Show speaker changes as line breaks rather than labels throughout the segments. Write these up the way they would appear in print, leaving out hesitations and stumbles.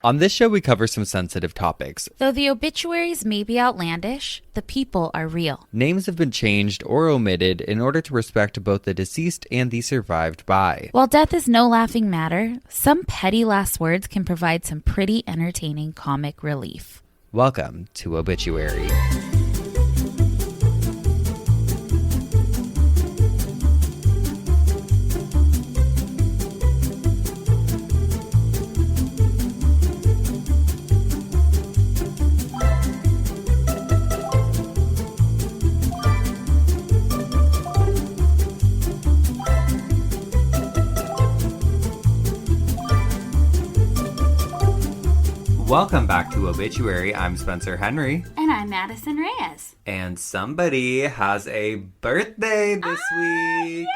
On this show, we cover some sensitive topics.
Though the obituaries may be outlandish, the people are real.
Names have been changed or omitted in order to respect both the deceased and the survived by.
While death is no laughing matter, some petty last words can provide some pretty entertaining comic relief.
Welcome to Obituary. Welcome back to Obituary. I'm Spencer Henry.
And I'm Madison Reyes.
And somebody has a birthday this week.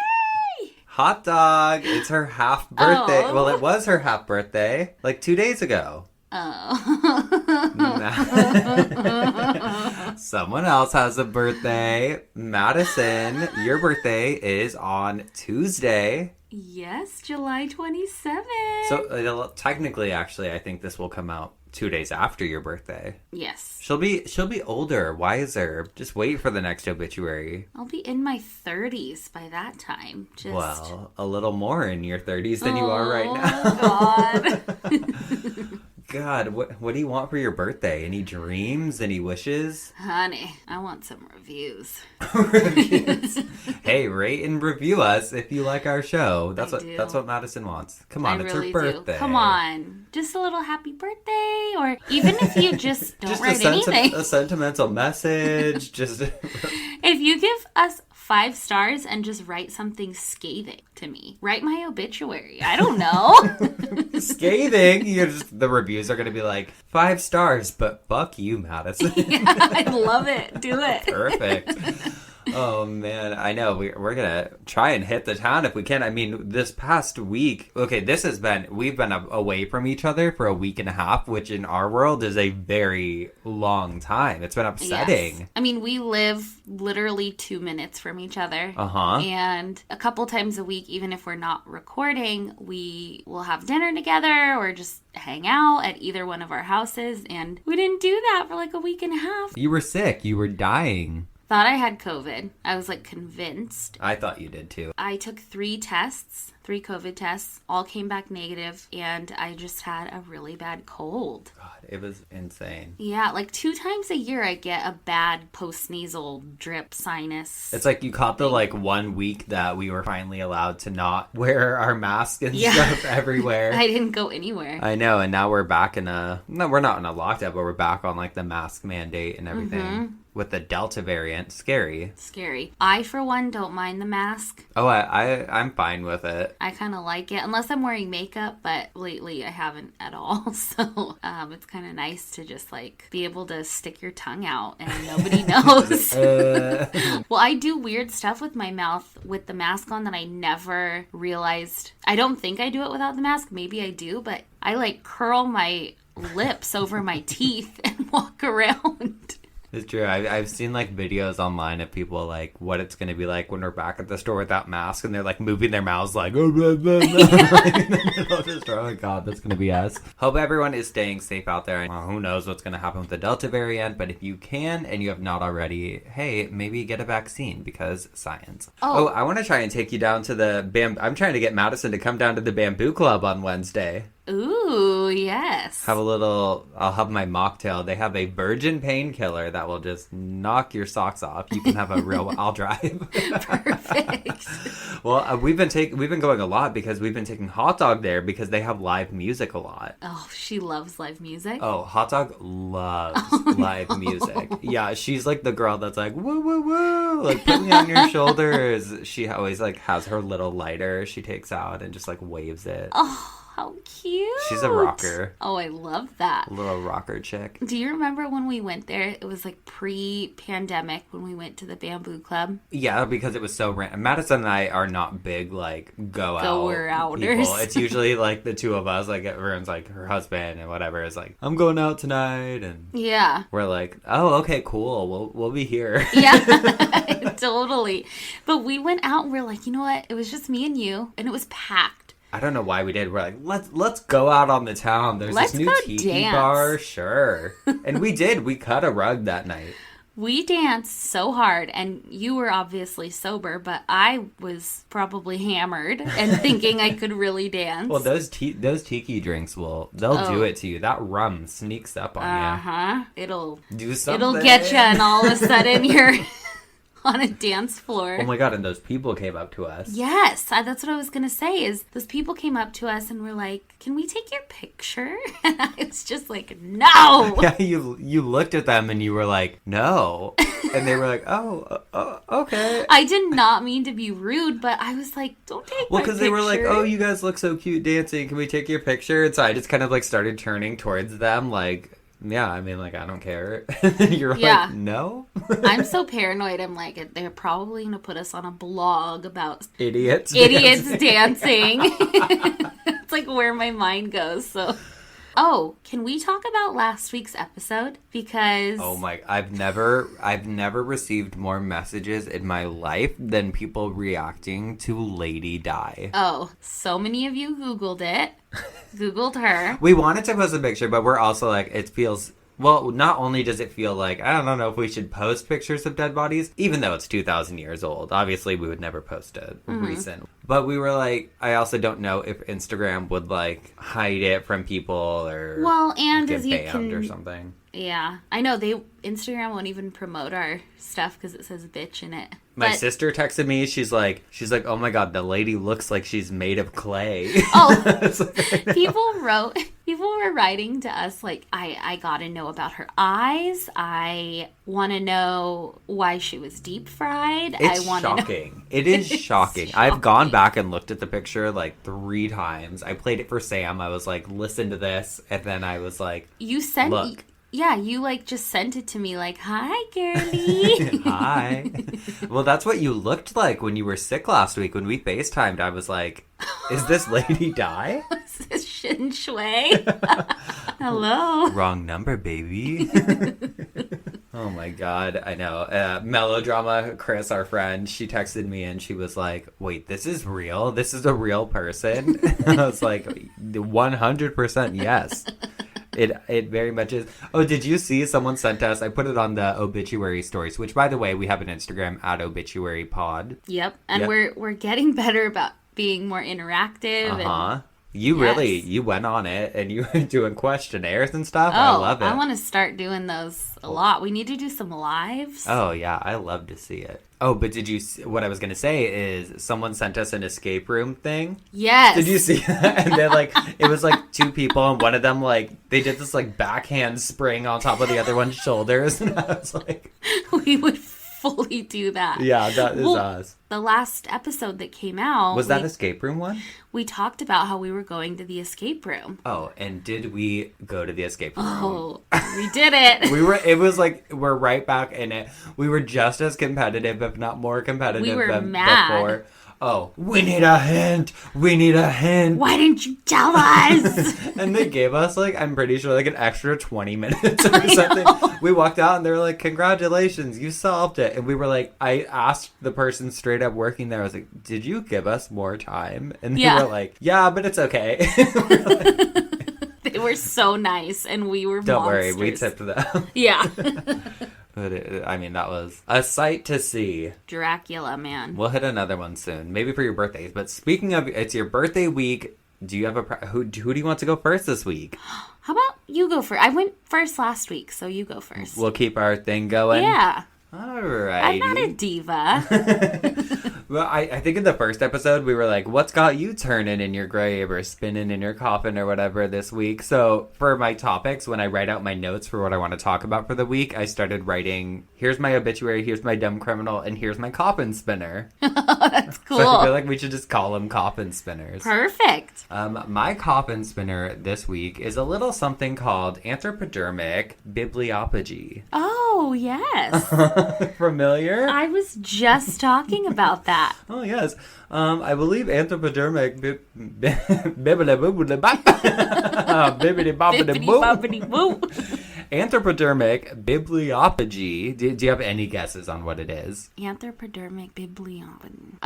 Yay!
Hot dog. It's her half birthday.
Oh.
Well, it was her half birthday like 2 days ago.
Oh.
Someone else has a birthday. Madison, your birthday is on Tuesday.
Yes, July 27th.
So technically, actually, I think this will come out 2 days after your birthday.
Yes.
She'll be older, wiser. Just wait for the next obituary.
I'll be in my 30s by that time.
Well, a little more in your 30s than you are right now.
Oh,
God. God, what do you want for your birthday? Any dreams? Any wishes?
Honey, I want some reviews.
Reviews. Hey, rate and review us if you like our show. That's what Madison wants. Come on, it's
really
her birthday.
Do. Come on. Just a little happy birthday, or even if you just don't write anything.
A sentimental message. Just
if you give us 5 stars and just write something scathing to me. Write my obituary. I don't know.
Scathing? The reviews are going to be like, 5 stars, but fuck you, Madison.
Yeah, I love it. Do it.
Perfect. Oh, man. I know. We're going to try and hit the town if we can. I mean, this past week, okay, we've been away from each other for a week and a half, which in our world is a very long time. It's been upsetting.
Yes. I mean, we live literally 2 minutes from each other.
Uh-huh.
And a couple times a week, even if we're not recording, we will have dinner together or just hang out at either one of our houses. And we didn't do that for like a week and a half.
You were sick. You were dying.
Thought I had COVID. I was like convinced.
I thought you did too.
I took 3 COVID tests, all came back negative, and I just had a really bad cold.
God, it was insane.
Yeah, like 2 times a year I get a bad post-nasal drip sinus.
It's like you caught the 1 week that we were finally allowed to not wear our mask and stuff everywhere.
I didn't go anywhere.
I know, and now we're back we're not in a lockdown, but we're back on the mask mandate and everything. Mm-hmm. With the Delta variant. Scary.
I, for one, don't mind the mask.
Oh, I'm fine with it.
I kind of like it, unless I'm wearing makeup, but lately I haven't at all. So it's kind of nice to just be able to stick your tongue out and nobody knows. Well, I do weird stuff with my mouth with the mask on that I never realized. I don't think I do it without the mask. Maybe I do, but I curl my lips over my teeth and walk around.
It's true. I've seen videos online of people what it's going to be like when we're back at the store without masks, and they're moving their mouths oh, blah, blah, blah, in the middle of the store. Oh God, that's going to be us. Hope everyone is staying safe out there. Who knows what's going to happen with the Delta variant, but if you can and you have not already, hey, maybe get a vaccine because science. Oh, I want to try and take you down to the I'm trying to get Madison to come down to the Bamboo Club on Wednesday.
Ooh, yes.
I'll have my mocktail. They have a virgin painkiller that will just knock your socks off. You can have I'll drive.
Perfect.
Well, we've been going a lot because we've been taking Hot Dog there because they have live music a lot.
Oh, she loves live music?
Oh, Hot Dog loves live music. Yeah, she's the girl that's woo, woo, woo, put me on your shoulders. She always has her little lighter she takes out and just waves it.
Oh. How cute.
She's a rocker.
Oh, I love that.
A little rocker chick.
Do you remember when we went there? It was pre-pandemic when we went to the Bamboo Club.
Yeah, because it was so random. Madison and I are not big,
goer-outers.
People. It's usually, the two of us. Everyone's, her husband and whatever is I'm going out tonight. And
yeah.
We're oh, okay, cool. We'll be here.
Yeah, totally. But we went out and we're you know what? It was just me and you. And it was packed.
I don't know why we did. We're like, let's go out on the town. There's
Let's
this new
go
tiki
dance.
bar. Sure. And we did. We cut a rug that night.
We danced so hard, and you were obviously sober, but I was probably hammered and thinking I could really dance.
Well, those tiki drinks they'll do it to you. That rum sneaks up on
Uh-huh. It'll
you. Do something.
It'll get you, and all of a sudden you're on a dance floor.
Oh my God, and those people came up to us.
Yes, that's what I was going to say, is those people came up to us and were like, can we take your picture? And I was just like, no!
Yeah, you looked at them and you were like, no. And they were like, oh, okay.
I did not mean to be rude, but I was like, don't take my picture.
Well, because they were like, oh, you guys look so cute dancing. Can we take your picture? And so I just kind of like started turning towards them like, yeah, I mean, like, I don't care. And you're like, no?
I'm so paranoid. I'm like, they're probably going to put us on a blog about
idiots
dancing. It's like where my mind goes. So, can we talk about last week's episode? Because
I've never received more messages in my life than people reacting to Lady Di.
Oh, so many of you Googled it. Googled her.
We wanted to post a picture, but we're also like, it feels... Well, not only does it feel like, I don't know if we should post pictures of dead bodies, even though it's 2,000 years old. Obviously, we would never post a recent. But we were like, I also don't know if Instagram would, like, hide it from people or
and
get
as you
banned
can...
or something.
Yeah. I know, Instagram won't even promote our stuff because it says bitch in it.
My sister texted me. She's like, oh my God, the lady looks like she's made of clay.
Oh, people were writing to us like, I gotta know about her eyes. I want to know why she was deep fried.
It's shocking. It is shocking. I've gone back and looked at the picture like 3 times. I played it for Sam. I was like, listen to this. And then I was like, look.
Yeah, you like just sent it to me like, hi, girlie.
Hi. Well, that's what you looked like when you were sick last week when we FaceTimed. I was like, is this Lady Di?
Is this Shin Shui? Hello.
Wrong number, baby. Oh my God, I know. Melodrama, Chris, our friend, she texted me and she was like, wait, this is real? This is a real person? I was like, 100% yes. It very much is. Oh, did you see someone sent us? I put it on the obituary stories, which, by the way, we have an Instagram at obituarypod.
Yep, and we're getting better about being more interactive.
And you went on it and you were doing questionnaires and stuff. I love it.
I want to start doing those a lot. We need to do some lives.
Oh yeah, I love to see it. Oh, but did you see, what I was going to say is someone sent us an escape room thing.
Yes.
Did you see that? And then like, it was like 2 people and one of them like, they did this like backhand spring on top of the other one's shoulders. And I was like.
We would fully do that.
Yeah, that is us.
The last episode that came out.
Was that escape room one?
We talked about how we were going to the escape room.
Oh, and did we go to the escape room?
Oh, we did it.
It was like, we're right back in it. We were just as competitive, if not more competitive than before. Oh, we need a hint. We need a hint.
Why didn't you tell us?
And they gave us, like, I'm pretty sure, like, an extra 20 minutes or something. We walked out and they were like, congratulations, you solved it. And we were like, I asked the person straight up working there, I was like, did you give us more time? And they were like, yeah, but it's okay.
They were so nice and we were
Don't
monsters.
worry, we tipped them.
Yeah.
But that was a sight to see.
Dracula, man.
We'll hit another one soon, maybe for your birthdays. But speaking of, it's your birthday week. Do you have who do you want to go first this week?
How about you go first? I went first last week, so you go first.
We'll keep our thing going.
Yeah.
All right.
I'm not a diva.
Well, I think in the first episode, we were like, what's got you turning in your grave or spinning in your coffin or whatever this week? So for my topics, when I write out my notes for what I want to talk about for the week, I started writing, here's my obituary, here's my dumb criminal, and here's my coffin spinner.
That's cool.
So I feel like we should just call them coffin spinners.
Perfect.
My coffin spinner this week is a little something called anthropodermic bibliopegy.
Oh, yes.
Familiar?
I was just talking about that.
Oh, yes. I believe anthropodermic Anthropodermic bibliopegy. Do you have any guesses on what it is?
Anthropodermic bibliopegy.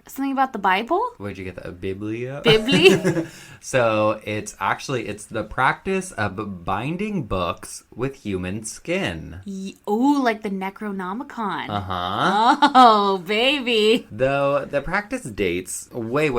Something about the Bible?
Where'd you get that? Biblia?
Bibli?
So it's the practice of binding books with human skin.
Ooh, like the Necronomicon.
Uh-huh.
Oh, baby.
Though the practice dates way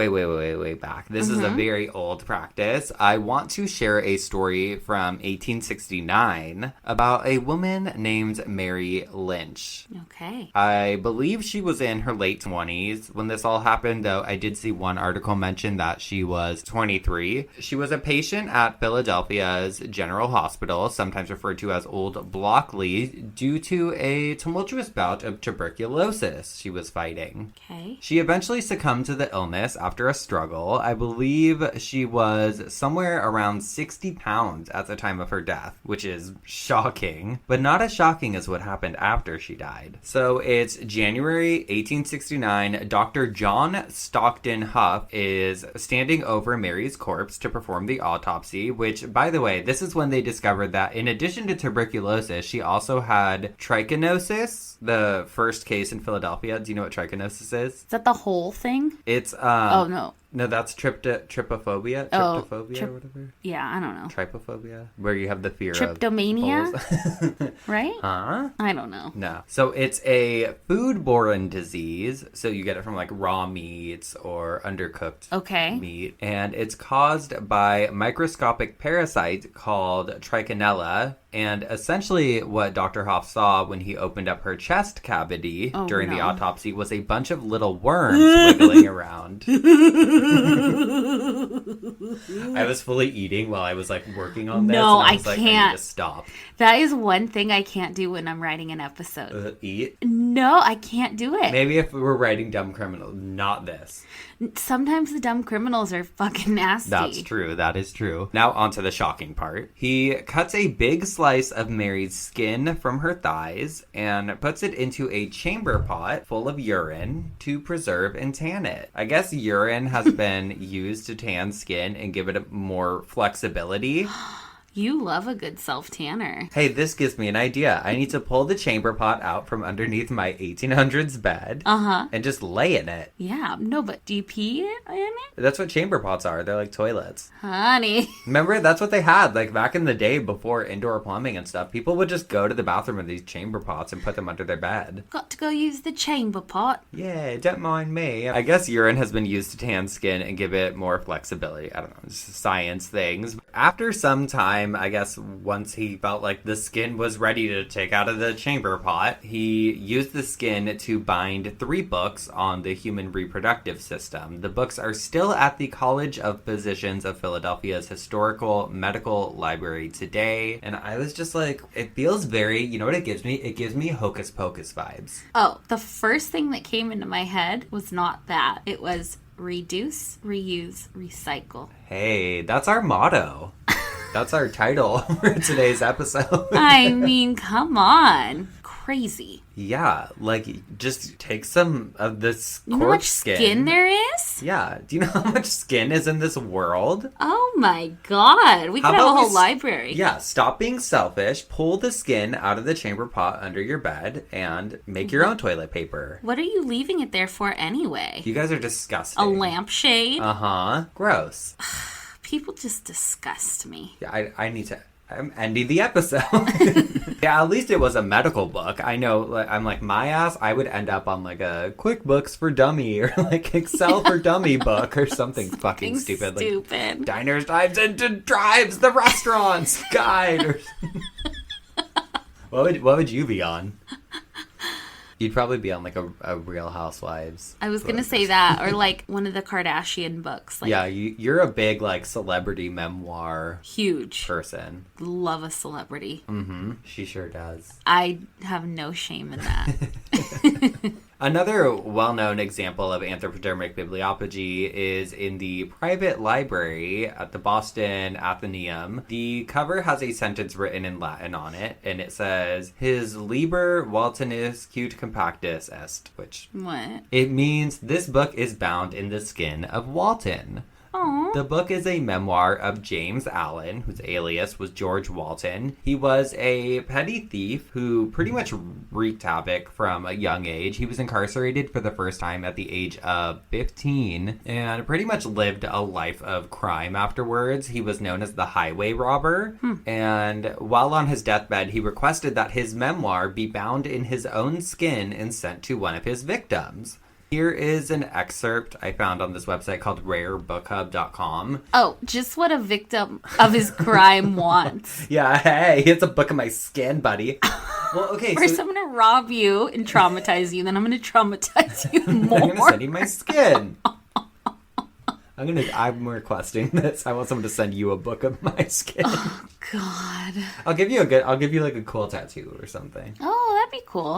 back. This is a very old practice. I want to share a story from 1869 about a woman named Mary Lynch.
Okay.
I believe she was in her late 20s when this all happened, though I did see one article mention that she was 23. She was a patient at Philadelphia's General Hospital, sometimes referred to as Old Blockley, due to a tumultuous bout of tuberculosis she was fighting.
Okay.
She eventually succumbed to the illness after a struggle. I believe she was somewhere around 60 pounds at the time of her death, which is shocking, but not as shocking as what happened after she died. So it's January 1869. Dr. John Stockton Huff is standing over Mary's corpse to perform the autopsy, which, by the way, this is when they discovered that in addition to tuberculosis, she also had trichinosis, the first case in Philadelphia. Do you know what trichinosis is?
Is that the whole thing?
It's,
oh, no.
No, that's trypophobia. Tryptophobia or whatever.
Yeah, I don't know.
Trypophobia, where you have the fear
Tryptomania?
of moles.
Right?
Huh?
I don't know.
No. So it's a foodborne disease. So you get it from like raw meats or undercooked meat. And it's caused by microscopic parasite called trichinella. And essentially what Dr. Hoff saw when he opened up her chest cavity during the autopsy was a bunch of little worms wiggling around. I was fully eating while I was like working on this.
No,
and I was
can't.
I need to stop.
That is one thing I can't do when I'm writing an episode.
Eat?
No, I can't do it.
Maybe if we were writing Dumb Criminal, not this.
Sometimes the dumb criminals are fucking nasty.
That's true. That is true. Now on to the shocking part. He cuts a big slice of Mary's skin from her thighs and puts it into a chamber pot full of urine to preserve and tan it. I guess urine has been used to tan skin and give it more flexibility.
You love a good self-tanner.
Hey, this gives me an idea. I need to pull the chamber pot out from underneath my 1800s bed and just lay in it.
Yeah, no, but do you pee in it?
That's what chamber pots are. They're like toilets.
Honey.
Remember, that's what they had. Like back in the day before indoor plumbing and stuff, people would just go to the bathroom with these chamber pots and put them under their bed.
Got to go use the chamber pot.
Yeah, don't mind me. I guess urine has been used to tan skin and give it more flexibility. I don't know, just science things. After some time, I guess once he felt like the skin was ready to take out of the chamber pot, he used the skin to bind 3 books on the human reproductive system. The books are still at the College of Physicians of Philadelphia's historical medical library today. And I was just like, it feels very, you know what it gives me? It gives me Hocus Pocus vibes.
Oh, the first thing that came into my head was not that. It was reduce, reuse, recycle.
Hey, that's our motto. That's our title for today's episode.
I mean, come on. Crazy.
Yeah, like, just take some of this
You know how much skin there is?
Yeah. Do you know how much skin is in this world?
Oh my god. We could have a whole library.
Yeah, stop being selfish. Pull the skin out of the chamber pot under your bed and make your own toilet paper.
What are you leaving it there for anyway?
You guys are disgusting.
A lampshade?
Uh-huh. Gross.
People just disgust me.
Yeah, I'm ending the episode. Yeah, at least it was a medical book. I know, like, I'm like, my ass, I would end up on like a QuickBooks for Dummy or like Excel for Dummy book or something fucking stupid. Like Diners, Dives, and Drives, the Restaurants Guide. Or what would you be on? You'd probably be on like a Real Housewives.
I was going to say that, or like one of the Kardashian books. Like,
yeah, you're a big like celebrity memoir
huge
person.
Love a celebrity.
Mm-hmm. She sure does.
I have no shame in that.
Another well-known example of anthropodermic bibliopegy is in the private library at the Boston Athenaeum. The cover has a sentence written in Latin on it, and it says, "His liber Waltonus cute compactus est," which...
What?
It means this book is bound in the skin of Walton.
Aww.
The book is a memoir of James Allen, whose alias was George Walton. He was a petty thief who pretty much wreaked havoc from a young age. He was incarcerated for the first time at the age of 15 and pretty much lived a life of crime afterwards. He was known as the highway robber. And while on his deathbed, he requested that his memoir be bound in his own skin and sent to one of his victims. Here is an excerpt I found on this website called rarebook.com.
Oh, just what a victim of his crime wants.
Yeah, hey, it's a book of my skin, buddy. Well, okay,
First, I'm going to rob you and traumatize you, then I'm going to traumatize you more.
I'm going to send you my skin. I'm requesting this. I want someone to send you a book of my skin.
Oh, God.
I'll give you like a cool tattoo or something.
Oh, that'd be cool.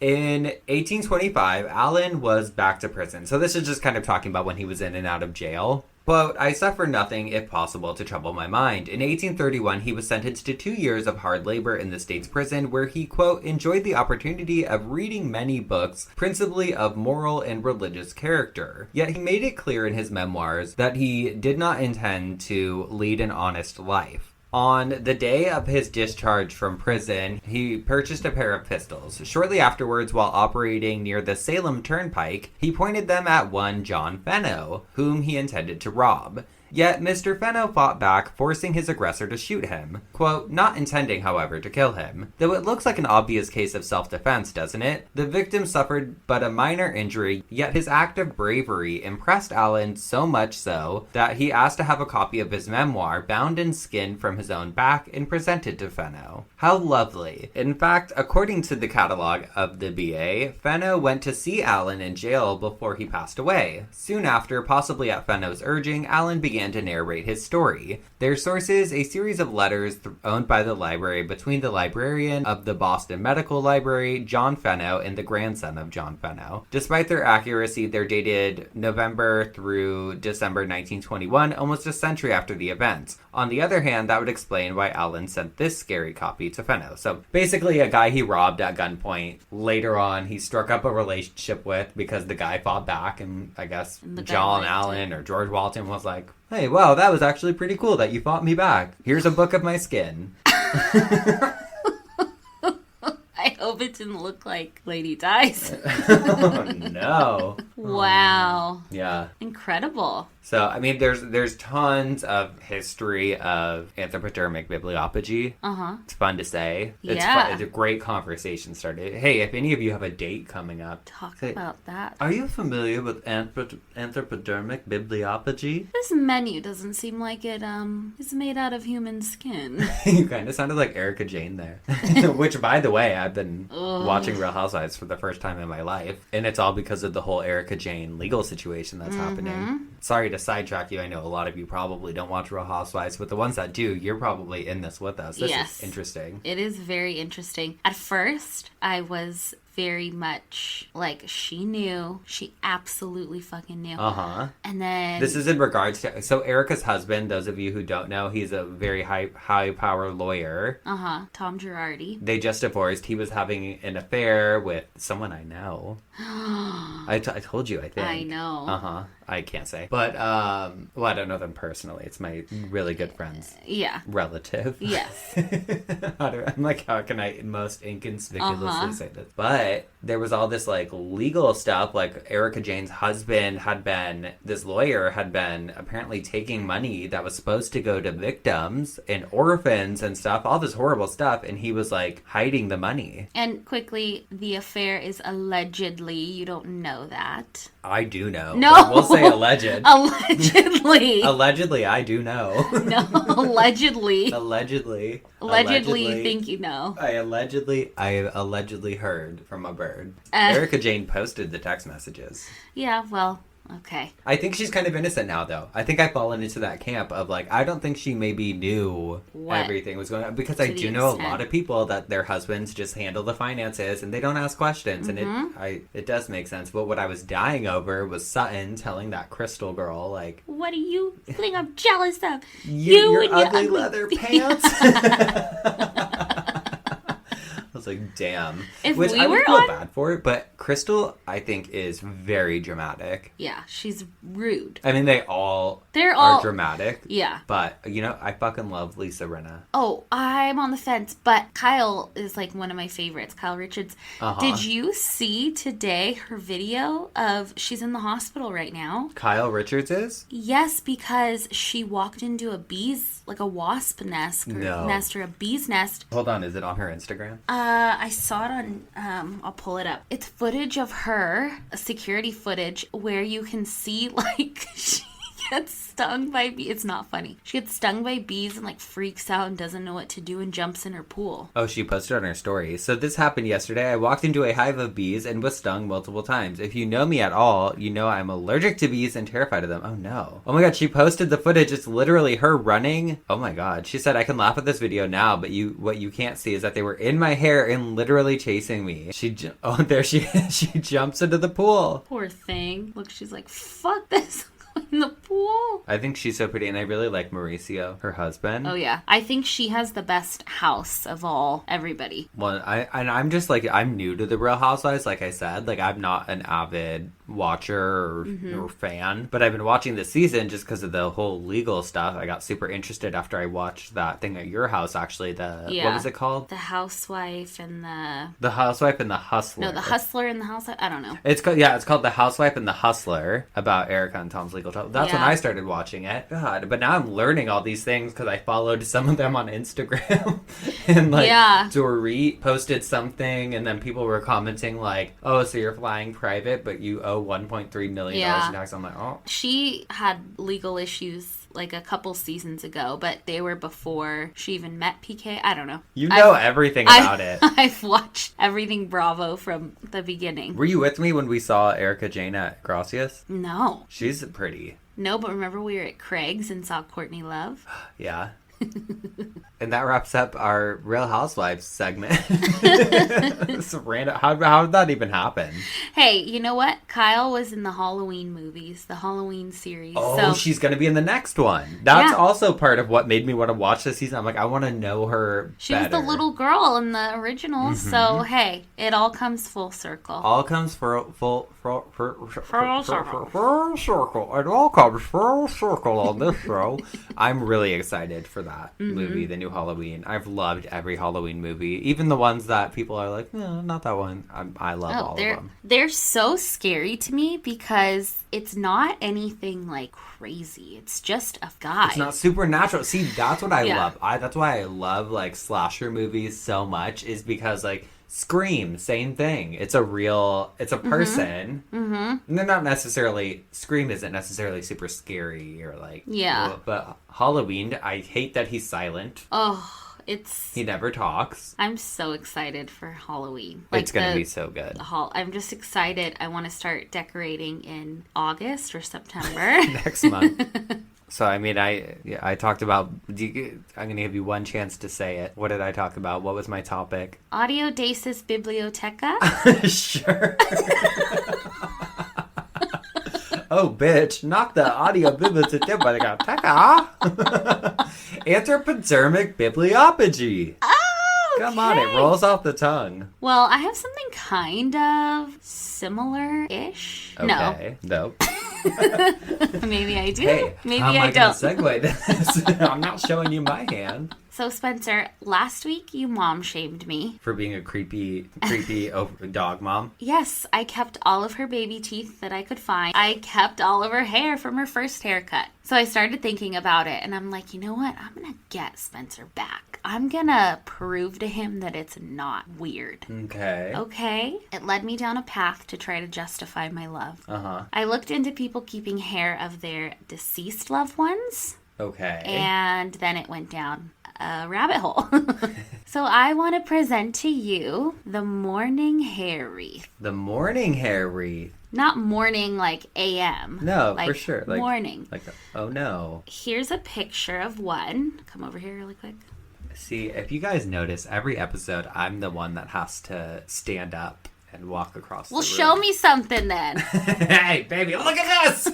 In 1825, Allen was back to prison. So this is just kind of talking about when he was in and out of jail. Quote, I suffer nothing, if possible, to trouble my mind. In 1831, he was sentenced to 2 years of hard labor in the state's prison, where he, quote, enjoyed the opportunity of reading many books, principally of moral and religious character. Yet he made it clear in his memoirs that he did not intend to lead an honest life. On the day of his discharge from prison, he purchased a pair of pistols. Shortly afterwards, while operating near the Salem Turnpike, he pointed them at one John Fenno, whom he intended to rob. Yet Mr. Fenno fought back, forcing his aggressor to shoot him. Quote, not intending, however, to kill him. Though it looks like an obvious case of self-defense, doesn't it? The victim suffered but a minor injury, yet his act of bravery impressed Allen so much so that he asked to have a copy of his memoir bound in skin from his own back and presented to Fenno. How lovely. In fact, according to the catalog of the BA, Fenno went to see Allen in jail before he passed away. Soon after, possibly at Fenno's urging, Allen began to narrate his story. Their sources, a series of letters owned by the library between the librarian of the Boston Medical Library, John Fenno, and the grandson of John Fenno. Despite their accuracy, they're dated November through December 1921, almost a century after the events. On the other hand, that would explain why Allen sent this scary copy to Fenno. So basically, a guy he robbed at gunpoint, later on, he struck up a relationship with because the guy fought back, and I guess John Allen or George Walton was like, hey, wow, that was actually pretty cool that you fought me back. Here's a book of my skin.
I hope it didn't look like Lady Dies.
Oh, no.
Wow.
Yeah.
Incredible.
So, I mean, there's tons of history of anthropodermic bibliopegy. It's fun to say. It's fun. It's a great conversation starter. Hey, if any of you have a date coming up,
talk about that.
Are you familiar with anthropodermic bibliopegy?
This menu doesn't seem like it is made out of human skin.
You kind of sounded like Erica Jane there. Which, by the way, I've been watching Real Housewives for the first time in my life. And it's all because of the whole Erica Jane legal situation that's happening. Sorry to sidetrack you. I know a lot of you probably don't watch Real Housewives, but the ones that do, you're probably in this with us. This is interesting.
It is very interesting. At first, I was very much like, she knew. She absolutely fucking knew. And then... This is in regards to...
So Erica's husband, those of you who don't know, he's a very high power lawyer.
Tom Girardi.
They just divorced. He was having an affair with someone I know. I told you, I think.
I know.
I can't say. But, well, I don't know them personally. It's my really good friend's relative.
Yes.
I'm like, how can I most inconspicuously say this? But there was all this, like, legal stuff. Like, Erica Jane's husband this lawyer had been apparently taking money that was supposed to go to victims and orphans and stuff. All this horrible stuff. And he was, like, hiding the money.
And quickly, the affair is allegedly. You don't know that.
I do know.
No.
We'll say alleged.
Allegedly.
Allegedly, I do know.
No, allegedly.
Allegedly.
Allegedly, you think you know.
I allegedly heard from a bird. Erica Jane posted the text messages.
Yeah, well, okay.
I think she's kind of innocent now, though. I think I've fallen into that camp of, like, I don't think she maybe knew everything was going on. Because I do know a lot of people that their husbands just handle the finances and they don't ask questions. And it does make sense. But what I was dying over was Sutton telling that Crystal girl, like...
What do you think I'm jealous of?
Your ugly leather pants? I was was like, damn.
If
Which
we
I would
were
feel
on-
bad for it, but Crystal, I think, is very dramatic.
Yeah, she's rude.
I mean, they're all dramatic.
Yeah.
But, you know, I fucking love Lisa Rinna.
Oh, I'm on the fence, but Kyle is like one of my favorites. Kyle Richards. Did you see today her video of she's in the hospital right now?
Kyle Richards is?
Yes, because she walked into a wasp nest or a bee's nest.
Hold on, is it on her Instagram?
I saw it on, I'll pull it up. It's footage of her, security footage, where you can see, like, she gets stung by bees. It's not funny. She gets stung by bees and, like, freaks out and doesn't know what to do and jumps in her pool.
Oh, she posted on her story. So this happened yesterday. I walked into a hive of bees and was stung multiple times. If you know me at all, you know I'm allergic to bees and terrified of them. Oh, no. Oh, my God. She posted the footage. It's literally her running. Oh, my God. She said, I can laugh at this video now, but what you can't see is that they were in my hair and literally chasing me. There she jumps into the pool.
Poor thing. Look, she's like, fuck this. In the pool.
I think she's so pretty, and I really like Mauricio, her husband.
Oh yeah, I think she has the best house of everybody.
Well, I'm just like, I'm new to the Real Housewives, like I said. Like, I'm not an avid watcher or fan, but I've been watching this season just because of the whole legal stuff. I got super interested after I watched that thing at your house, actually. What was it called?
The Housewife and
the Housewife and the Hustler.
No, the Hustler and the Housewife. I don't know.
It's called The Housewife and the Hustler, about Erica and Tom's legal trouble. That's when I started watching it. God, but now I'm learning all these things because I followed some of them on Instagram. And Dorit posted something, and then people were commenting like, oh, so you're flying private, but you owe $1.3 million in tax. I'm like, oh.
She had legal issues like a couple seasons ago, but they were before she even met PK. I don't know.
You know everything about it.
I've watched everything Bravo from the beginning.
Were you with me when we saw Erica Jane at Gracias?
No.
She's pretty.
No, but remember we were at Craig's and saw Courtney Love?
Yeah. And that wraps up our Real Housewives segment. It's random. How did that even happen?
Hey, you know what? Kyle was in the Halloween movies, the Halloween series.
Oh, she's going to be in the next one. That's also part of what made me want to watch this season. I'm like, I want to know her
She
better.
was the little girl in the original, so hey, it all comes full circle.
All comes full circle. It all comes full circle on this show. I'm really excited for that movie, the new Halloween. I've loved every Halloween movie, even the ones that people are like, no, not that one. I love all of them.
They're so scary to me because it's not anything like crazy. It's just a guy.
It's not supernatural. See, that's what I love. That's why I love like slasher movies so much, is because like Scream, same thing. It's a person. And they're not necessarily, Scream isn't necessarily super scary or like, but Halloween, I hate that he's silent.
Oh, he
never talks.
I'm so excited for Halloween.
It's going to be so good.
I'm just excited. I want to start decorating in August or September.
Next month. So, I mean, I talked about, I'm going to give you one chance to say it. What did I talk about? What was my topic?
Audioboopadee biblioteca.
Sure. Oh, bitch. Knock the audioboopadee. Anthropodermic bibliopegy.
Oh, okay.
Come on, it rolls off the tongue.
Well, I have something kind of similar-ish.
Okay. No.
Maybe I do.
Hey,
maybe
how am
I don't.
Segue this? I'm not showing you my hand.
So, Spencer, last week you mom shamed me.
For being a creepy dog mom?
Yes, I kept all of her baby teeth that I could find. I kept all of her hair from her first haircut. So I started thinking about it, and I'm like, you know what? I'm going to get Spencer back. I'm going to prove to him that it's not weird. Okay? It led me down a path to try to justify my love. I looked into people keeping hair of their deceased loved ones.
Okay.
And then it went down a rabbit hole. So I want to present to you the morning hair wreath.
The morning hair wreath.
Not morning like AM.
No,
like
for sure. Like
morning.
Like, oh no.
Here's a picture of one. Come over here really quick.
See, if you guys notice, every episode I'm the one that has to stand up and walk across the room.
Well, show me something then.
Hey, baby, look at this!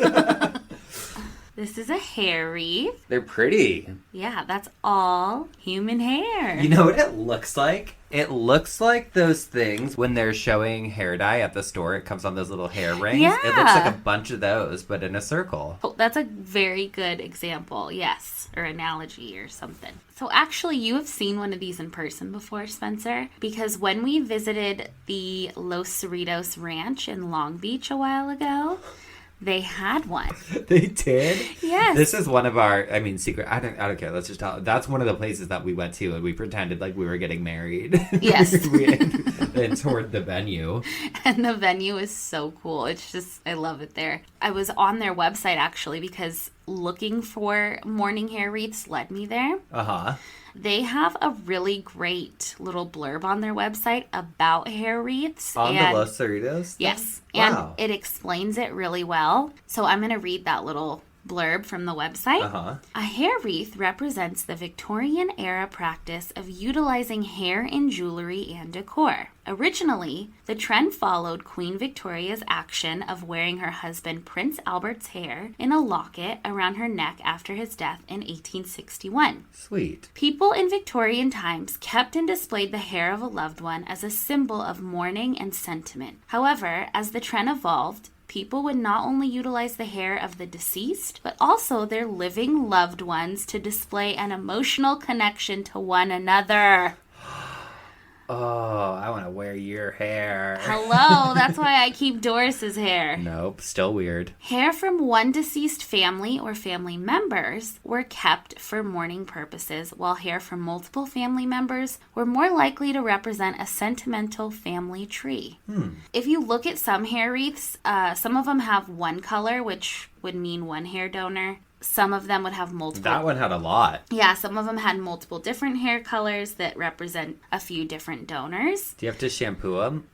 This is a hair wreath.
They're pretty.
Yeah, that's all human hair.
You know what it looks like? It looks like those things when they're showing hair dye at the store. It comes on those little hair rings.
Yeah.
It looks like a bunch of those, but in a circle.
Oh, that's a very good example, yes, or analogy or something. So actually, you have seen one of these in person before, Spencer, because when we visited the Los Cerritos Ranch in Long Beach a while ago, they had one.
They did?
Yes.
This is one of our, secret. I don't care. Let's just tell. That's one of the places that we went to, and we pretended like we were getting married.
Yes.
And toured the venue.
And the venue is so cool. It's just, I love it there. I was on their website actually because looking for morning hair wreaths led me there.
Uh-huh.
They have a really great little blurb on their website about hair wreaths.
On the Los Cerritos?
Yes.
Wow.
And it explains it really well. So I'm going to read that little blurb from the website.
Uh-huh.
A hair wreath represents the Victorian era practice of utilizing hair in jewelry and decor. Originally, the trend followed Queen Victoria's action of wearing her husband Prince Albert's hair in a locket around her neck after his death in 1861.
Sweet.
People in Victorian times kept and displayed the hair of a loved one as a symbol of mourning and sentiment. However, as the trend evolved, people would not only utilize the hair of the deceased, but also their living loved ones to display an emotional connection to one another.
Oh, I want to wear your hair.
Hello, that's why I keep Doris's hair.
Nope, still weird.
Hair from one deceased family or family members were kept for mourning purposes, while hair from multiple family members were more likely to represent a sentimental family tree. If you look at some hair wreaths, some of them have one color, which would mean one hair donor. Some of them would have multiple.
That one had a lot.
Yeah, some of them had multiple different hair colors that represent a few different donors.
Do you have to shampoo them?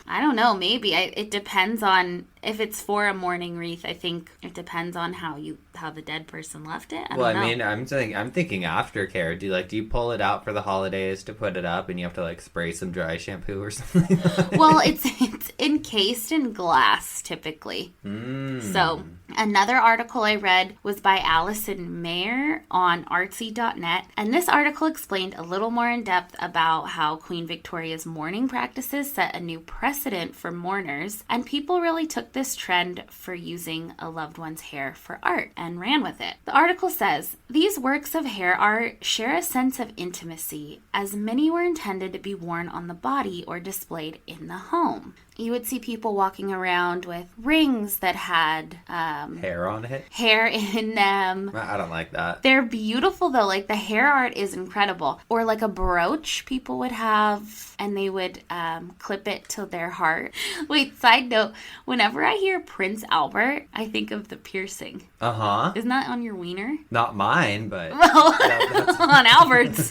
I don't know, maybe. It depends on if it's for a mourning wreath. I think it depends on how the dead person left it. I don't know.
I'm thinking aftercare. Do you pull it out for the holidays to put it up, and you have to like spray some dry shampoo or something?
Well, it's encased in glass typically. So another article I read was by Allison Mayer on artsy.net, and this article explained a little more in depth about how Queen Victoria's mourning practices set a new precedent for mourners, and people really took this trend for using a loved one's hair for art and ran with it. The article says, these works of hair art share a sense of intimacy, as many were intended to be worn on the body or displayed in the home. You would see people walking around with rings that had
hair on it?
Hair in them.
I don't like that.
They're beautiful though. Like the hair art is incredible. Or like a brooch people would have, and they would clip it to their heart. Wait, side note, whenever I hear Prince Albert, I think of the piercing.
Uh-huh.
Isn't that on your wiener?
Not mine, but...
that's on Albert's.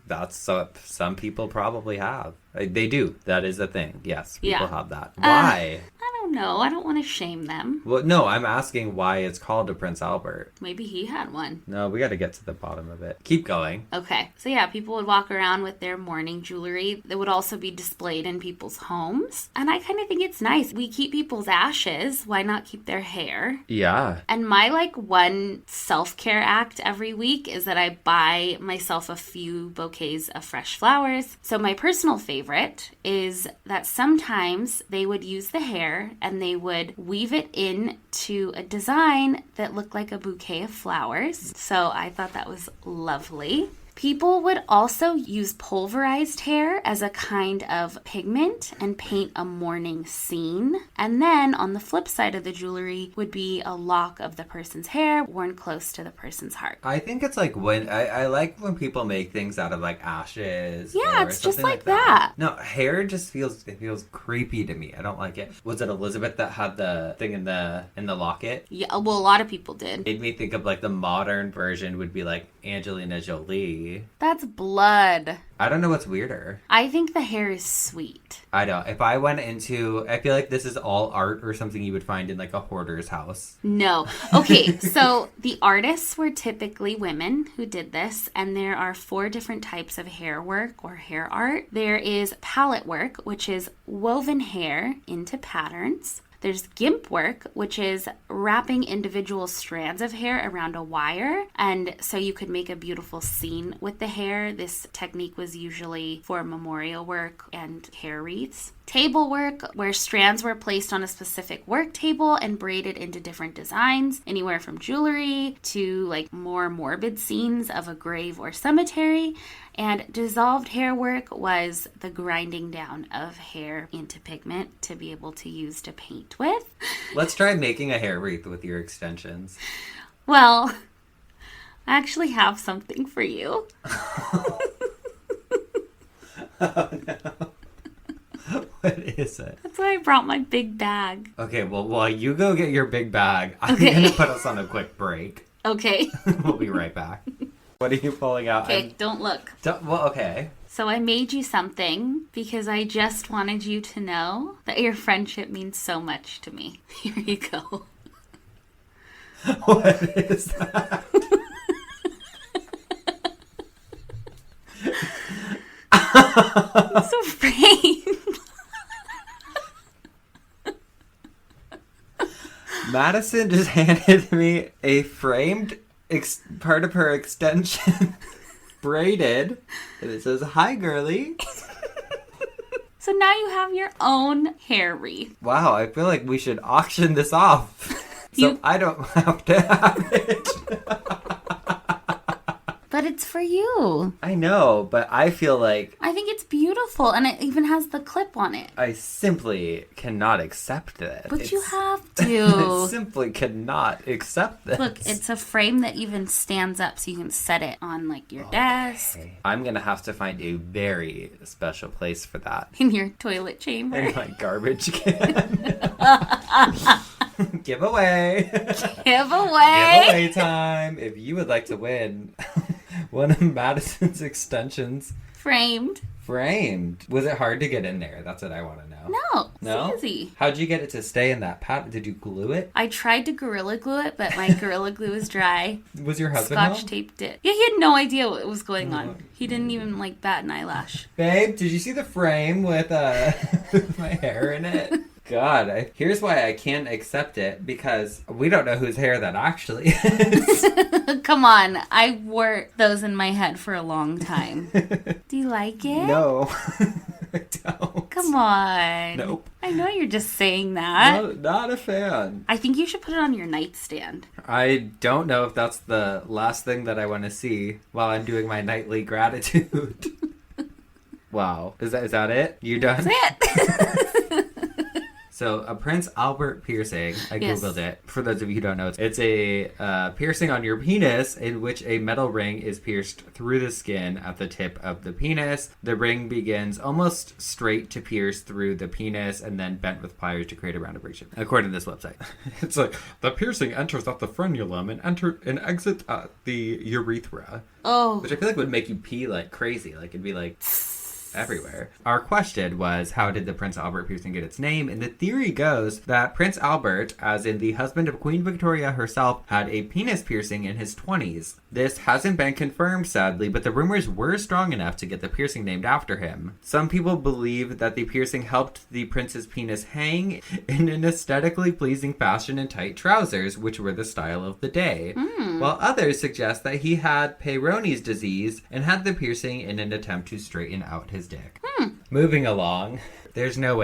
That's what some people probably have. They do. That is a thing. Yes, people have that. Why?
I don't know. I don't want to shame them.
Well, no, I'm asking why it's called a Prince Albert.
Maybe he had one.
No, we got to get to the bottom of it. Keep going.
Okay. So yeah, people would walk around with their mourning jewelry that would also be displayed in people's homes. And I kind of think it's nice. We keep people's ashes. Why not keep their hair?
Yeah.
And my one self-care act every week is that I buy myself a few bouquets of fresh flowers. So my personal favorite is that sometimes they would use the hair and they would weave it into a design that looked like a bouquet of flowers. So I thought that was lovely. People would also use pulverized hair as a kind of pigment and paint a mourning scene. And then on the flip side of the jewelry would be a lock of the person's hair worn close to the person's heart.
I think it's like when I like when people make things out of like ashes.
Yeah, it's just like that.
No, hair just feels creepy to me. I don't like it. Was it Elizabeth that had the thing in the locket?
Yeah, well, a lot of people did.
Made me think of like the modern version would be like Angelina Jolie.
That's blood.
I don't know what's weirder.
I think the hair is sweet.
I don't. If I went into... I feel like this is all art or something you would find in like a hoarder's house.
No. Okay, so the artists were typically women who did this, and there are 4 different types of hair work or hair art. There is palette work, which is woven hair into patterns. There's gimp work, which is wrapping individual strands of hair around a wire. And so you could make a beautiful scene with the hair. This technique was usually for memorial work and hair wreaths. Table work, where strands were placed on a specific work table and braided into different designs, anywhere from jewelry to like more morbid scenes of a grave or cemetery. And dissolved hair work was the grinding down of hair into pigment to be able to use to paint with.
Let's try making a hair wreath with your extensions.
Well, I actually have something for you.
Oh, no. What is it?
That's why I brought my big bag.
Okay, well, while you go get your big bag, I'm
Okay.
going to put us on a quick break.
Okay.
We'll be right back. What are you pulling out?
Okay, don't look.
Well, okay.
So I made you something because I just wanted you to know that your friendship means so much to me. Here you go.
What is that?
It's a frame.
Madison just handed me a framed part of her extension, braided, and it says, "Hi, girly."
So now you have your own hair wreath.
Wow, I feel like we should auction this off, so I don't have to have it.
But it's for you.
I know, but I feel like
I think it's beautiful, and it even has the clip on it.
I simply cannot accept this.
But you have
I
to.
simply cannot accept this.
Look, it's a frame that even stands up so you can set it on like your desk,
I'm going to have to find a very special place for that.
in your toilet chamber.
In my garbage can. Giveaway.
Giveaway.
Giveaway time. If you would like to win one of Madison's extensions
Framed.
framed. Was it hard to get in there? That's what I want to know.
No,
No?
it's easy.
How'd you get it to stay in that pat? Did you glue it?
I tried to Gorilla Glue it, but my Gorilla Glue is dry.
Was your husband
Scotch
home?
taped it. Yeah, he had no idea what was going on. He didn't even like bat an eyelash.
Babe, did you see the frame with my hair in it? God, here's why I can't accept it, because we don't know whose hair that actually is.
Come on, I wore those in my head for a long time. Do you like it?
No, I don't.
Come on.
Nope.
I know you're just saying that.
Not a fan.
I think you should put it on your nightstand.
I don't know if that's the last thing that I want to see while I'm doing my nightly gratitude. Wow. Is that it? You done?
That's it.
So, a Prince Albert piercing, I
Yes.
googled it. For those of you who don't know, it's a piercing on your penis in which a metal ring is pierced through the skin at the tip of the penis. The ring begins almost straight to pierce through the penis and then bent with pliers to create a round abrasion, according to this website. It's like, the piercing enters at the frenulum and exits at the urethra.
Oh.
Which I feel like would make you pee like crazy. Like, it'd be like everywhere. Our question was, how did the Prince Albert piercing get its name? And the theory goes that Prince Albert, as in the husband of Queen Victoria herself, had a penis piercing in his 20s. This hasn't been confirmed, sadly, but the rumors were strong enough to get the piercing named after him. Some people believe that the piercing helped the prince's penis hang in an aesthetically pleasing fashion in tight trousers, which were the style of the day. While others suggest that he had Peyronie's disease and had the piercing in an attempt to straighten out his dick. Moving along. There's no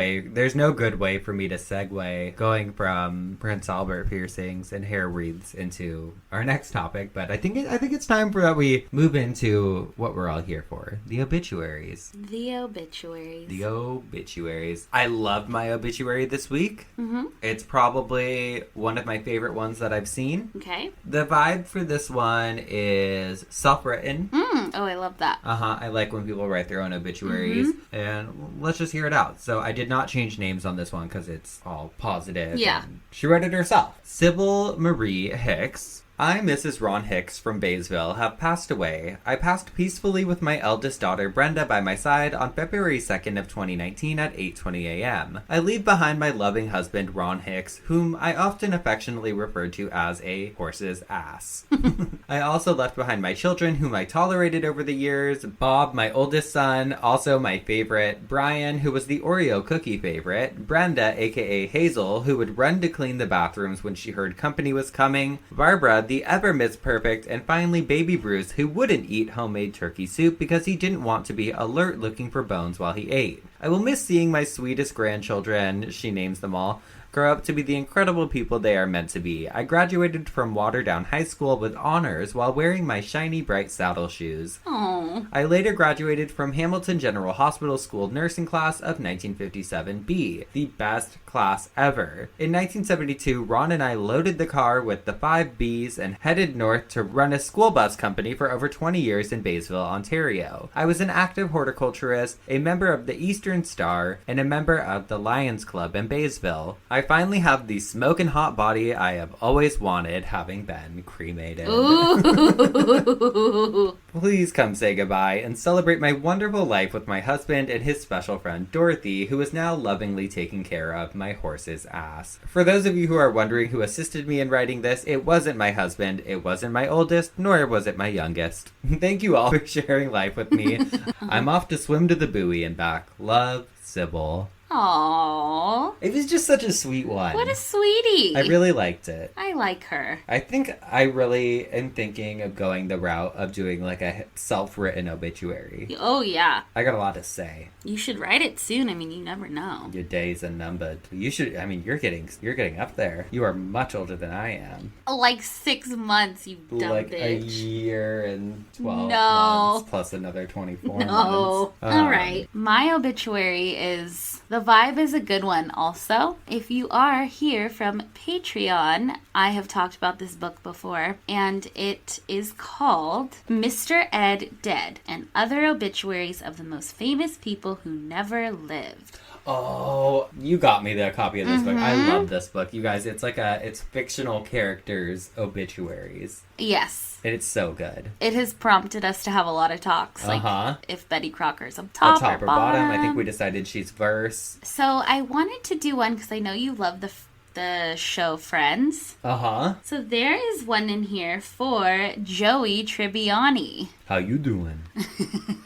good way for me to segue going from Prince Albert piercings and hair wreaths into our next topic, but I think it's time for that we move into what we're all here for, the obituaries.
The obituaries.
The obituaries. I loved my obituary this week.
Mm-hmm.
It's probably one of my favorite ones that I've seen.
Okay.
The vibe for this one is self-written.
Oh, I love that.
I like when people write their own obituaries, and let's just hear it out. So I did not change names on this one because it's all positive.
Yeah.
And she wrote it herself. Sybil Marie Hicks. I, Mrs. Ron Hicks from Baysville, have passed away. I passed peacefully with my eldest daughter Brenda by my side on February 2nd of 2019 at 8:20 a.m. I leave behind my loving husband Ron Hicks, whom I often affectionately refer to as a horse's ass. I also left behind my children, whom I tolerated over the years, Bob, my oldest son, also my favorite, Brian, who was the Oreo cookie favorite, Brenda, aka Hazel, who would run to clean the bathrooms when she heard company was coming, Barbara, the ever Miss Perfect, and finally baby Bruce, who wouldn't eat homemade turkey soup because he didn't want to be alert looking for bones while he ate. I will miss seeing my sweetest grandchildren, she names them all, grow up to be the incredible people they are meant to be. I graduated from Waterdown High School with honors while wearing my shiny bright saddle shoes.
Aww.
I later graduated from Hamilton General Hospital School nursing class of 1957B, the best class ever. In 1972, Ron and I loaded the car with the 5 Bs and headed north to run a school bus company for over 20 years in Baysville, Ontario. I was an active horticulturist, a member of the Eastern Star, and a member of the Lions Club in Baysville. I finally have the smoking hot body I have always wanted, having been cremated.
Ooh.
Please come say goodbye and celebrate my wonderful life with my husband and his special friend Dorothy, who is now lovingly taking care of my horse's ass. For those of you who are wondering who assisted me in writing this, it wasn't my husband, it wasn't my oldest, nor was it my youngest. Thank you all for sharing life with me. I'm off to swim to the buoy and back. Love, Sybil.
Aww.
It was just such a sweet one.
What a sweetie.
I really liked it.
I like her.
I think I really am thinking of going the route of doing like a self-written obituary.
Oh, yeah.
I got a lot to say.
You should write it soon. I mean, you never know.
Your days are numbered. You should, I mean, you're getting up there. You are much older than I am.
Like 6 months, you dumb
like
bitch.
a year and 12
No.
months plus another 24 months.
All right. My obituary is... The vibe is a good one also. If you are here from Patreon, I have talked about this book before, and it is called Mr. Ed Dead and Other Obituaries of the Most Famous People Who Never Lived.
Oh, you got me the copy of this book. I love this book. You guys, it's fictional characters' obituaries.
Yes.
And it's so good.
It has prompted us to have a lot of talks. Like if Betty Crocker's up top,
top
or
or bottom. I think we decided she's verse.
So I wanted to do one because I know you love the show Friends. So there is one in here for Joey Tribbiani.
How you doing?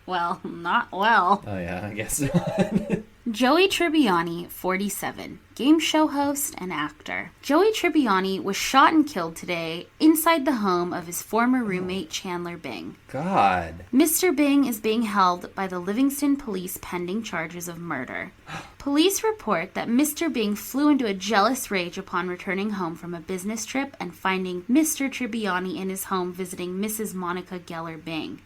Well, not well.
Oh yeah, I guess not.
Joey Tribbiani, 47, game show host and actor. Joey Tribbiani was shot and killed today inside the home of his former roommate Chandler Bing.
God.
Mr. Bing is being held by the Livingston police pending charges of murder. Police report that Mr. Bing flew into a jealous rage upon returning home from a business trip and finding Mr. Tribbiani in his home visiting Mrs. Monica Geller Bing.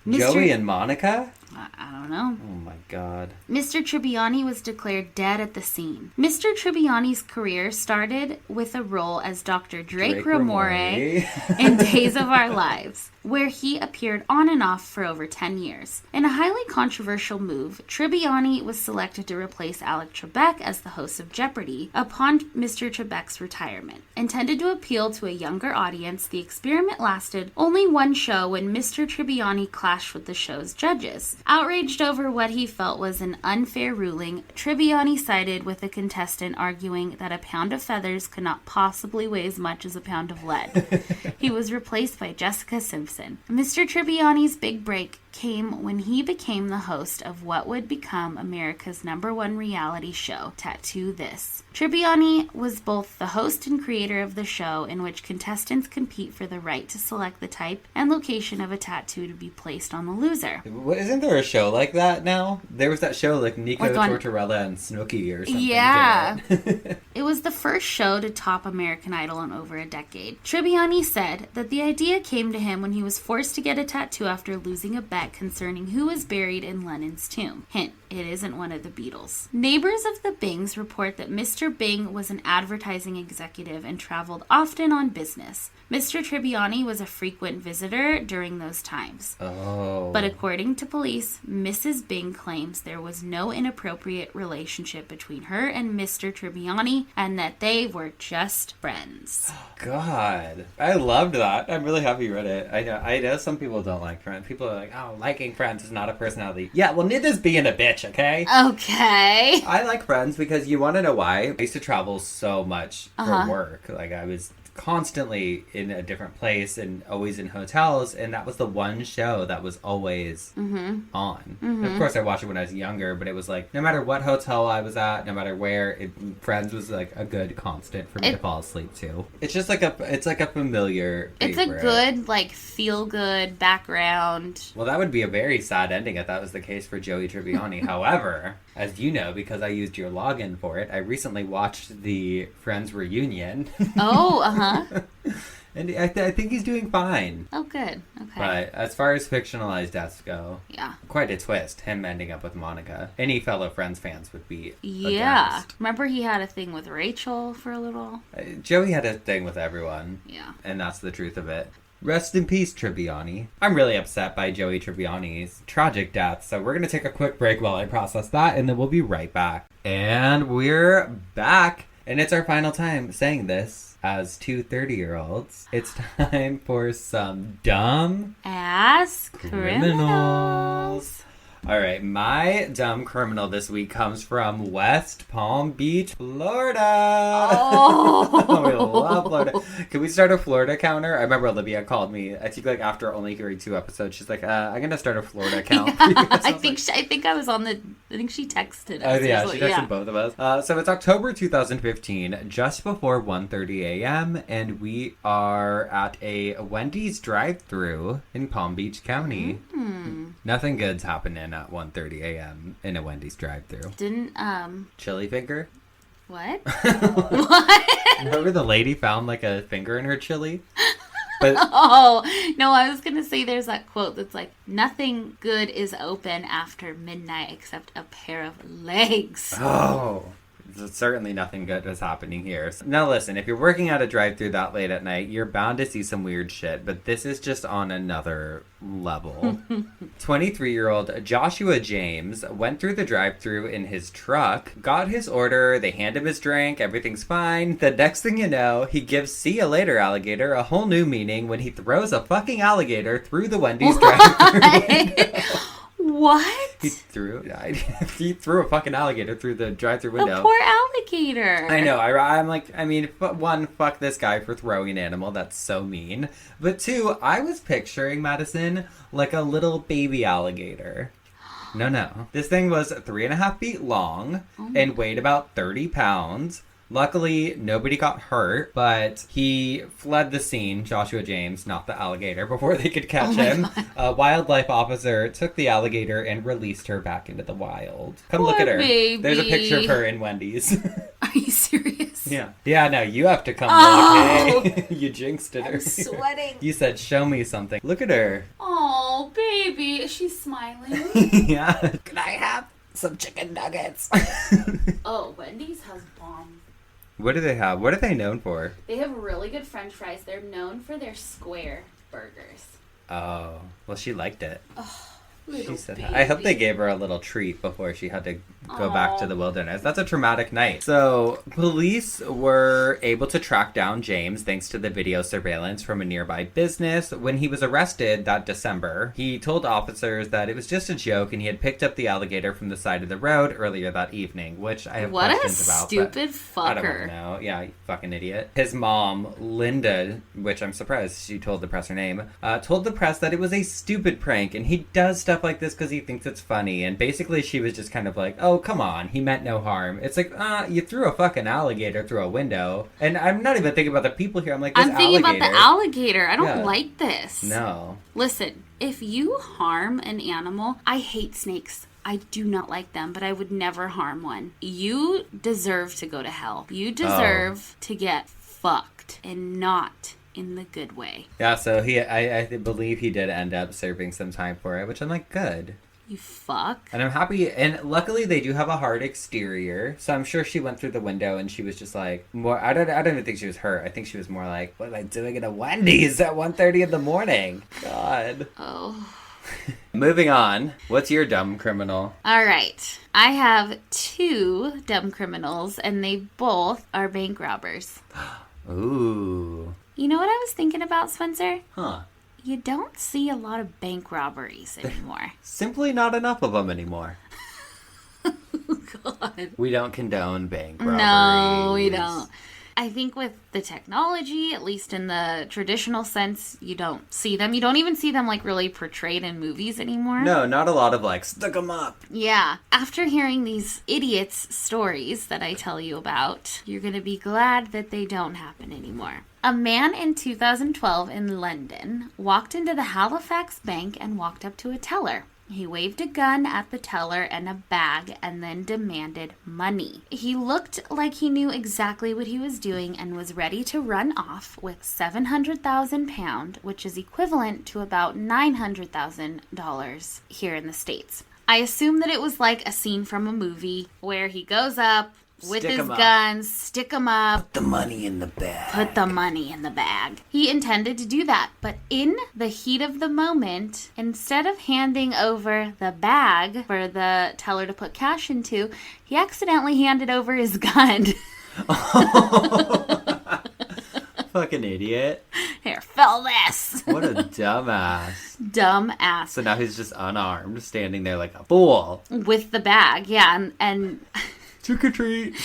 Joey and Monica?
I don't know.
Oh my God.
Mr. Tribbiani was declared dead at the scene. Mr. Tribbiani's career started with a role as Dr. Drake Ramore in Days of Our Lives, where he appeared on and off for over 10 years. In a highly controversial move, Tribbiani was selected to replace Alec Trebek as the host of Jeopardy upon Mr. Trebek's retirement. Intended to appeal to a younger audience, the experiment lasted only one show when Mr. Tribbiani clashed with the show's judges. Outraged over what he felt was an unfair ruling, Tribbiani sided with a contestant arguing that a pound of feathers could not possibly weigh as much as a pound of lead. He was replaced by Jessica Simpson. Mr. Tribbiani's big break came when he became the host of what would become America's #1 reality show, Tattoo This. Tribbiani was both the host and creator of the show, in which contestants compete for the right to select the type and location of a tattoo to be placed on the loser.
Isn't there a show like that now? There was that show like Nico Tortorella and Snooki or something.
Yeah. It was the first show to top American Idol in over a decade. Tribbiani said that the idea came to him when he was forced to get a tattoo after losing a bet internet concerning who was buried in Lennon's tomb. Hint, it isn't one of the Beatles. Neighbors of the Bings report that Mr. Bing was an advertising executive and traveled often on business. Mr. Tribbiani was a frequent visitor during those times.
Oh.
But according to police, Mrs. Bing claims there was no inappropriate relationship between her and Mr. Tribbiani and that they were just friends.
God. I loved that. I'm really happy you read it. I know some people don't like Friends. People are like, oh, liking Friends is not a personality. Yeah, well, neither's being a bitch, okay?
Okay.
I like Friends because you want to know why? I used to travel so much for work. Like, I was constantly in a different place and always in hotels, and that was the one show that was always on. Of course I watched it when I was younger, but it was like no matter what hotel I was at, no matter where, Friends was like a good constant for me to fall asleep to. It's just like a familiar favorite.
It's a good like feel good background.
Well, that would be a very sad ending if that was the case for Joey Tribbiani. However, as you know, because I used your login for it, I recently watched the Friends reunion. And I think he's doing fine.
Oh, good. Okay.
But as far as fictionalized deaths go,
yeah,
quite a twist. Him ending up with Monica. Any fellow Friends fans would be
aghast. Remember he had a thing with Rachel for a little?
Joey had a thing with everyone.
Yeah.
And that's the truth of it. Rest in peace, Tribbiani. I'm really upset by Joey Tribbiani's tragic death, so we're going to take a quick break while I process that, and then we'll be right back. And we're back, and it's our final time saying this as two 30-year-olds. It's time for some dumb
ass criminals.
All right, my dumb criminal this week comes from West Palm Beach, Florida.
Oh,
we love Florida. Can we start a Florida counter? I remember Olivia called me. I think like after only hearing 2 episodes, she's like, "I'm gonna start a Florida account."
Yeah, I think I was on the. I think she texted us.
Oh yeah, she texted both of us. So it's October 2015, just before 1:30 a.m., and we are at a Wendy's drive-thru in Palm Beach County. Nothing good's happening at 1:30 a.m. in a Wendy's drive-thru.
Didn't
Chili finger?
What? What?
Remember the lady found like a finger in her chili? But
oh no, I was gonna say there's that quote that's like, nothing good is open after midnight except a pair of legs.
Oh, certainly nothing good is happening here. Now listen, if you're working at a drive-thru that late at night, you're bound to see some weird shit, but this is just on another level. 23-year-old Joshua James went through the drive-thru in his truck, got his order, they hand him his drink, everything's fine. The next thing you know, he gives "see you later, alligator" a whole new meaning when he throws a fucking alligator through the Wendy's drive-thru window.
What?
He threw a fucking alligator through the drive-thru window.
The poor alligator.
I know. I'm like, I mean, one, fuck this guy for throwing an animal. That's so mean. But 2, I was picturing, Madison, like a little baby alligator. No. This thing was 3.5 feet long and weighed about 30 pounds. Luckily, nobody got hurt, but he fled the scene, Joshua James, not the alligator, before they could catch him. A wildlife officer took the alligator and released her back into the wild. Come look at her.
Baby.
There's a picture of her in Wendy's.
Are you serious?
Yeah. Yeah, no, you have to come look. Hey, you jinxed it.
I'm sweating.
You said, show me something. Look at her.
Oh, baby. She's smiling.
Yeah. Can I have some chicken nuggets?
Oh, Wendy's has bomb.
What do they have? What are they known for?
They have really good French fries. They're known for their square burgers.
Oh, well, she liked it.
Oh,
She said, I hope they gave her a little treat before she had to go back to the wilderness. That's a traumatic night. So, police were able to track down James thanks to the video surveillance from a nearby business. When he was arrested that December, he told officers that it was just a joke and he had picked up the alligator from the side of the road earlier that evening, which I have questions about.
What a stupid fucker.
I don't know. Yeah, you fucking idiot. His mom, Linda, which I'm surprised she told the press her name, told the press that it was a stupid prank and he does stuff like this because he thinks it's funny. And basically she was just kind of like, oh, come on, he meant no harm. It's like, you threw a fucking alligator through a window. And I'm not even thinking about the people here. I'm like, this
thinking
alligator.
about the alligator. I don't like this.
No.
Listen, if you harm an animal, I hate snakes. I do not like them, but I would never harm one. You deserve to go to hell. You deserve to get fucked and not in the good way.
Yeah, so I believe he did end up serving some time for it, which I'm like, good.
You fuck.
And I'm happy, and luckily they do have a hard exterior, so I'm sure she went through the window and she was just like, more. I don't even think she was hurt. I think she was more like, what am I doing at a Wendy's at 1:30 in the morning? God.
Oh.
Moving on. What's your dumb criminal?
All right. I have 2 dumb criminals, and they both are bank robbers.
Ooh.
You know what I was thinking about, Spencer?
Huh.
You don't see a lot of bank robberies anymore.
Simply not enough of them anymore.
God.
We don't condone bank robberies.
No, we don't. I think with the technology, at least in the traditional sense, you don't see them. You don't even see them, like, really portrayed in movies anymore.
No, not a lot of, like, stick 'em up.
Yeah. After hearing these idiots' stories that I tell you about, you're going to be glad that they don't happen anymore. A man in 2012 in London walked into the Halifax bank and walked up to a teller. He waved a gun at the teller and a bag and then demanded money. He looked like he knew exactly what he was doing and was ready to run off with £700,000, which is equivalent to about $900,000 here in the States. I assume that it was like a scene from a movie where he goes up with his guns, stick him up.
Put the money in the bag.
Put the money in the bag. He intended to do that, but in the heat of the moment, instead of handing over the bag for the teller to put cash into, he accidentally handed over his gun.
Fucking idiot.
Here, fill this.
What a dumbass.
Dumbass.
So now he's just unarmed, standing there like a fool.
With the bag, yeah, and
trick or treat.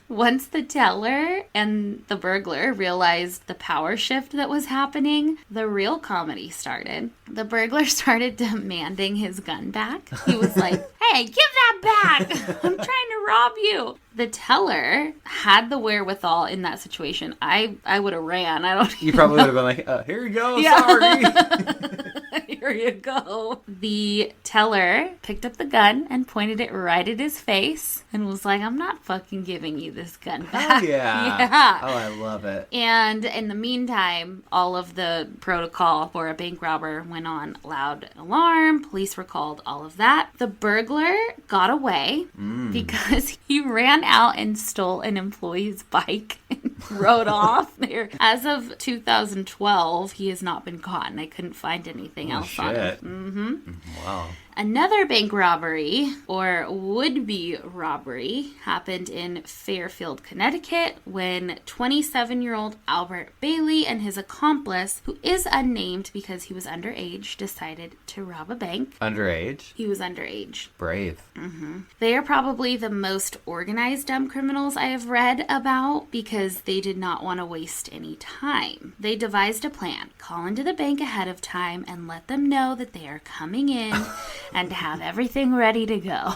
Once the teller and the burglar realized the power shift that was happening, the real comedy started. The burglar started demanding his gun back. He was like, hey, give that back. I'm trying to rob you. The teller had the wherewithal in that situation. I would have ran.
You probably would have been like, here you go,
yeah.
Sorry.
Here you go. The teller picked up the gun and pointed it right at his face and was like, I'm not fucking giving you this gun back.
Oh, yeah.
Yeah.
Oh, I love it.
And in the meantime, all of the protocol for a bank robber went on. Loud alarm, police were called, all of that. The burglar got away because he ran out and stole an employee's bike and rode off there. As of 2012, he has not been caught, and I couldn't find anything else on him. Mm-hmm.
Wow.
Another bank robbery, or would-be robbery, happened in Fairfield, Connecticut, when 27-year-old Albert Bailey and his accomplice, who is unnamed because he was underage, decided to rob a bank.
Underage?
He was underage.
Brave.
Mm-hmm. They are probably the most organized dumb criminals I have read about because they did not want to waste any time. They devised a plan. Call into the bank ahead of time and let them know that they are coming in and to have everything ready to go.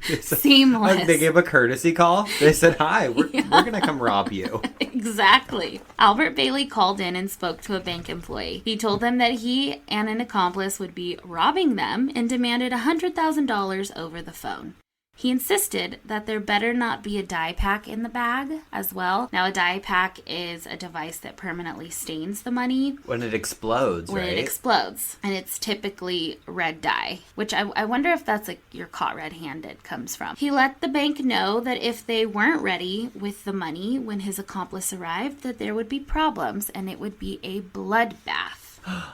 Seamless.
They gave a courtesy call. They said, hi, we're going to come rob you.
Exactly. Albert Bailey called in and spoke to a bank employee. He told them that he and an accomplice would be robbing them and demanded $100,000 over the phone. He insisted that there better not be a dye pack in the bag as well. Now, a dye pack is a device that permanently stains the money.
When it explodes, right?
When it explodes. And it's typically red dye, which I wonder if that's like you're caught red-handed comes from. He let the bank know that if they weren't ready with the money when his accomplice arrived, that there would be problems and it would be a bloodbath.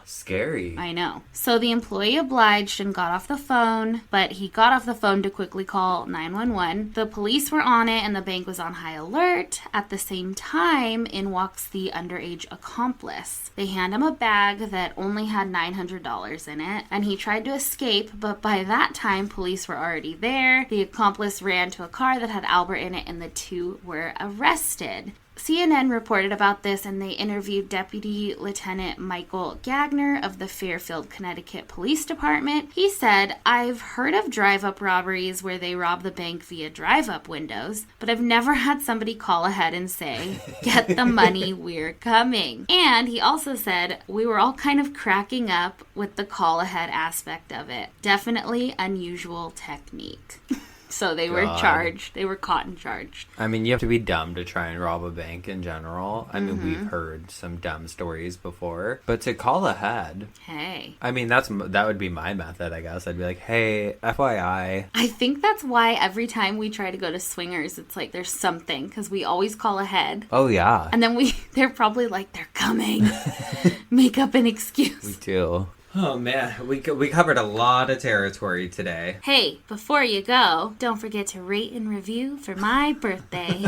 Scary.
I know. So the employee obliged and got off the phone, but he got off the phone to quickly call 911. The police were on it and the bank was on high alert. At the same time, in walks the underage accomplice. They hand him a bag that only had $900 in it, and he tried to escape, but by that time, police were already there. The accomplice ran to a car that had Albert in it, and the two were arrested. CNN reported about this, and they interviewed Deputy Lieutenant Michael Gagner of the Fairfield, Connecticut Police Department. He said, I've heard of drive-up robberies where they rob the bank via drive-up windows, but I've never had somebody call ahead and say, get the money, we're coming. And he also said, we were all kind of cracking up with the call ahead aspect of it. Definitely unusual technique. So they were charged. They were caught and charged.
I mean, you have to be dumb to try and rob a bank in general. I mean, we've heard some dumb stories before. But to call ahead...
Hey.
I mean, that would be my method, I guess. I'd be like, hey, FYI.
I think that's why every time we try to go to swingers, it's like there's something. Because we always call ahead.
Oh, yeah.
And then they're probably like, they're coming. Make up an excuse.
We do. Oh, man. We covered a lot of territory today.
Hey, before you go, don't forget to rate and review for my birthday.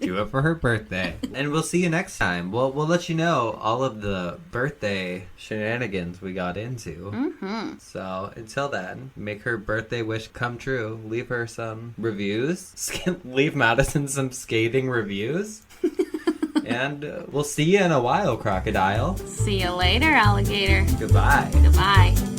Do it for her birthday. And we'll see you next time. We'll let you know all of the birthday shenanigans we got into. Mm-hmm. So until then, make her birthday wish come true. Leave her some reviews. Leave Madison some scathing reviews. And we'll see you in a while, crocodile.
See you later, alligator.
Goodbye.
Goodbye.